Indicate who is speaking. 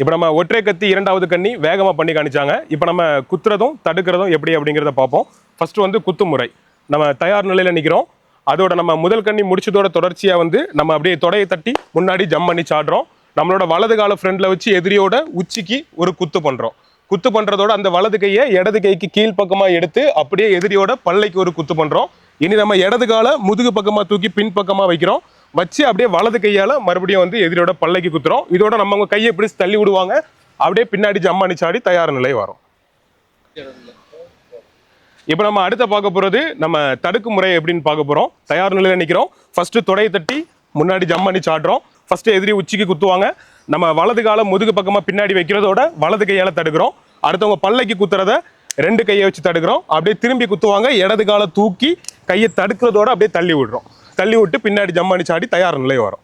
Speaker 1: இப்போ நம்ம ஒற்றை கத்தி இரண்டாவது கண்ணி வேகமாக பண்ணி காணிச்சாங்க. இப்போ நம்ம குத்துறதும் தடுக்கிறதும் எப்படி அப்படிங்கிறத பார்ப்போம். ஃபர்ஸ்ட் வந்து குத்து முறை. நம்ம தயார் நிலையில் நிற்கிறோம். அதோட நம்ம முதல் கண்ணி முடிச்சதோட தொடர்ச்சியாக வந்து நம்ம அப்படியே தொடையை தட்டி முன்னாடி ஜம்ப் பண்ணி சாடுறோம். நம்மளோட வலது கால ஃப்ரெண்டில் வச்சு எதிரியோட உச்சிக்கு ஒரு குத்து பண்ணுறோம். குத்து பண்ணுறதோட அந்த வலது கையை இடது கைக்கு கீழ்ப்பக்கமாக எடுத்து அப்படியே எதிரியோட பல்லைக்கு ஒரு குத்து பண்ணுறோம். இனி நம்ம இடது காலை முதுகு பக்கமாக தூக்கி பின் பக்கமாக வைக்கிறோம். வச்சு அப்படியே வலது கையால் மறுபடியும் வந்து எதிரியோட பல்லைக்கு குத்துறோம். இதோட நம்ம கையை பிடிச்சி தள்ளி விடுவாங்க. அப்படியே பின்னாடி ஜம்ப் பண்ணி சாடி தயார் நிலை வரும். இப்போ நம்ம அடுத்த பார்க்க போகிறது நம்ம தடுக்கு முறை எப்படின்னு பார்க்க போகிறோம். தயார் நிலையில் நிற்கிறோம். ஃபர்ஸ்ட் தொடையை தட்டி முன்னாடி ஜம்ப் பண்ணி சாடுறோம். ஃபர்ஸ்ட் எதிரி உச்சிக்கு குத்துவாங்க. நம்ம வலது காலை முதுகு பக்கமாக பின்னாடி வைக்கிறதோட வலது கையால் தடுக்கிறோம். அடுத்தவங்க பல்லைக்கு குத்துறத ரெண்டு கையை வச்சு தடுக்கிறோம். அப்படியே திரும்பி குத்துவாங்க. இடது காலை தூக்கி கையை தடுக்கிறதோட அப்படியே தள்ளி விடுறோம். தள்ளி விட்டு பின்னாடி ஜம்ப் பண்ணி சாடி தயார் நிலை வரும்.